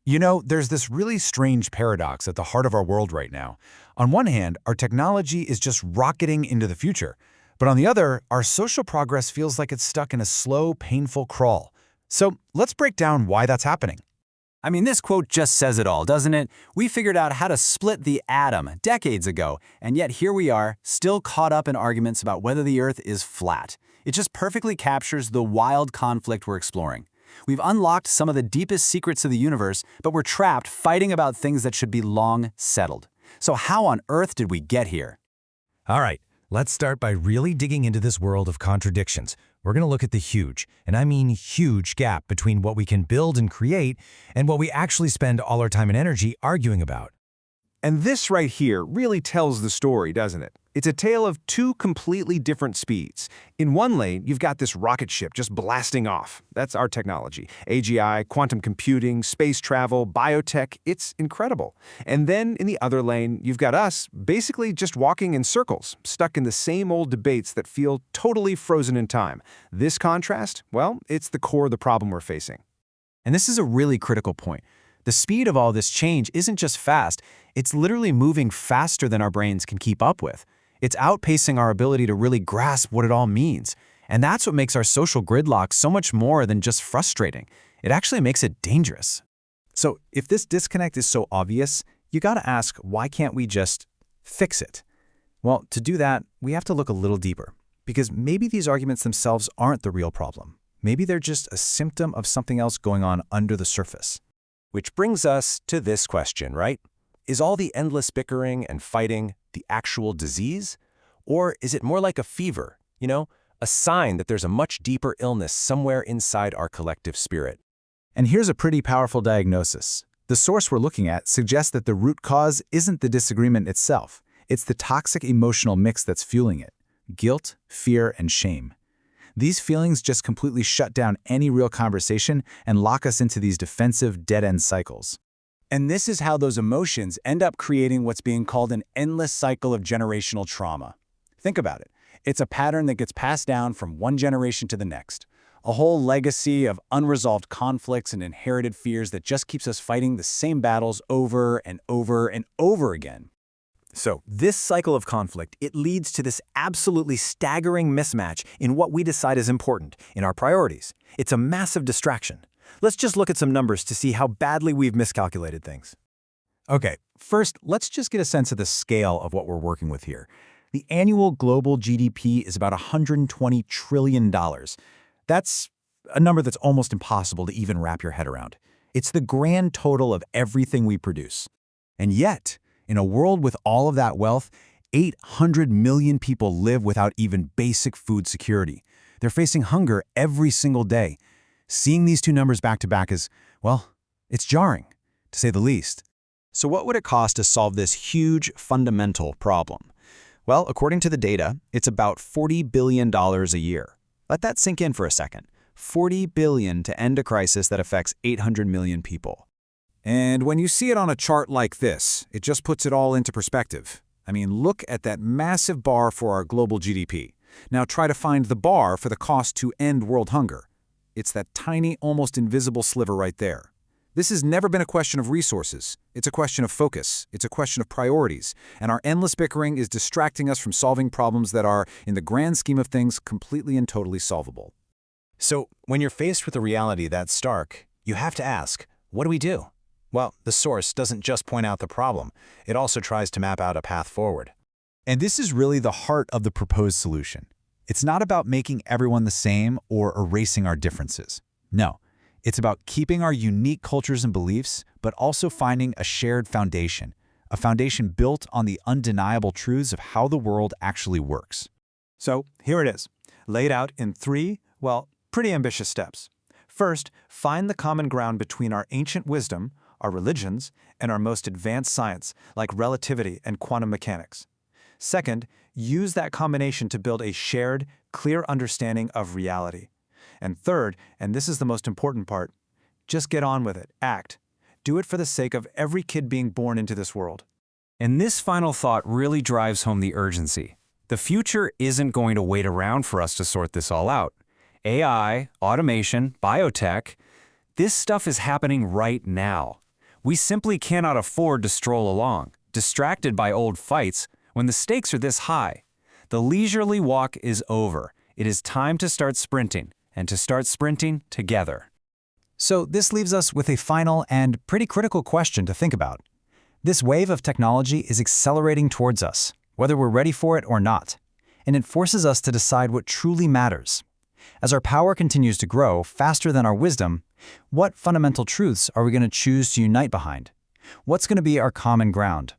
You know, there's this really strange paradox at the heart of our world right now. On one hand, our technology is just rocketing into the future. But on the other, our social progress feels like it's stuck in a slow, painful crawl. So let's break down why that's happening. I mean, this quote just says it all, doesn't it? We figured out how to split the atom decades ago, and yet here we are, still caught up in arguments about whether the Earth is flat. It just perfectly captures the wild conflict we're exploring. We've unlocked some of the deepest secrets of the universe, but we're trapped fighting about things that should be long settled. So how on earth did we get here? All right, let's start by really digging into this world of contradictions. We're going to look at the huge, and I mean huge, gap between what we can build and create and what we actually spend all our time and energy arguing about. And this right here really tells the story, doesn't it? It's a tale of two completely different speeds. In one lane, you've got this rocket ship just blasting off. That's our technology. AGI, quantum computing, space travel, biotech, it's incredible. And then in the other lane, you've got us basically just walking in circles, stuck in the same old debates that feel totally frozen in time. This contrast, well, it's the core of the problem we're facing. And this is a really critical point. The speed of all this change isn't just fast, it's literally moving faster than our brains can keep up with. It's outpacing our ability to really grasp what it all means. And that's what makes our social gridlock so much more than just frustrating. It actually makes it dangerous. So if this disconnect is so obvious, you gotta ask, why can't we just fix it? Well, to do that, we have to look a little deeper, because maybe these arguments themselves aren't the real problem. Maybe they're just a symptom of something else going on under the surface. Which brings us to this question, right? Is all the endless bickering and fighting the actual disease? Or is it more like a fever, a sign that there's a much deeper illness somewhere inside our collective spirit? And here's a pretty powerful diagnosis. The source we're looking at suggests that the root cause isn't the disagreement itself. It's the toxic emotional mix that's fueling it: guilt, fear, and shame. These feelings just completely shut down any real conversation and lock us into these defensive, dead-end cycles. And this is how those emotions end up creating what's being called an endless cycle of generational trauma. Think about it. It's a pattern that gets passed down from one generation to the next. A whole legacy of unresolved conflicts and inherited fears that just keeps us fighting the same battles over and over and over again. So this cycle of conflict, it leads to this absolutely staggering mismatch in what we decide is important, in our priorities. It's a massive distraction. Let's just look at some numbers to see how badly we've miscalculated things. Okay, first, let's just get a sense of the scale of what we're working with here. The annual global GDP is about $120 trillion. That's a number that's almost impossible to even wrap your head around. It's the grand total of everything we produce. And yet, in a world with all of that wealth, 800 million people live without even basic food security. They're facing hunger every single day. Seeing these two numbers back to back is, well, it's jarring, to say the least. So what would it cost to solve this huge fundamental problem? Well, according to the data, it's about $40 billion a year. Let that sink in for a second. $40 billion to end a crisis that affects 800 million people. And when you see it on a chart like this, it just puts it all into perspective. I mean, look at that massive bar for our global GDP. Now try to find the bar for the cost to end world hunger. It's that tiny, almost invisible sliver right there. This has never been a question of resources. It's a question of focus. It's a question of priorities. And our endless bickering is distracting us from solving problems that are, in the grand scheme of things, completely and totally solvable. So when you're faced with a reality that stark, you have to ask, what do we do? Well, the source doesn't just point out the problem. It also tries to map out a path forward. And this is really the heart of the proposed solution. It's not about making everyone the same or erasing our differences. No, it's about keeping our unique cultures and beliefs, but also finding a shared foundation, a foundation built on the undeniable truths of how the world actually works. So here it is, laid out in three, pretty ambitious steps. First, find the common ground between our ancient wisdom, our religions, and our most advanced science, like relativity and quantum mechanics. Second, use that combination to build a shared, clear understanding of reality. And third, and this is the most important part, just get on with it, act. Do it for the sake of every kid being born into this world. And this final thought really drives home the urgency. The future isn't going to wait around for us to sort this all out. AI, automation, biotech, this stuff is happening right now. We simply cannot afford to stroll along, distracted by old fights, when the stakes are this high. The leisurely walk is over. It is time to start sprinting, and to start sprinting together. So this leaves us with a final and pretty critical question to think about. This wave of technology is accelerating towards us, whether we're ready for it or not, and it forces us to decide what truly matters. As our power continues to grow faster than our wisdom, what fundamental truths are we going to choose to unite behind? What's going to be our common ground?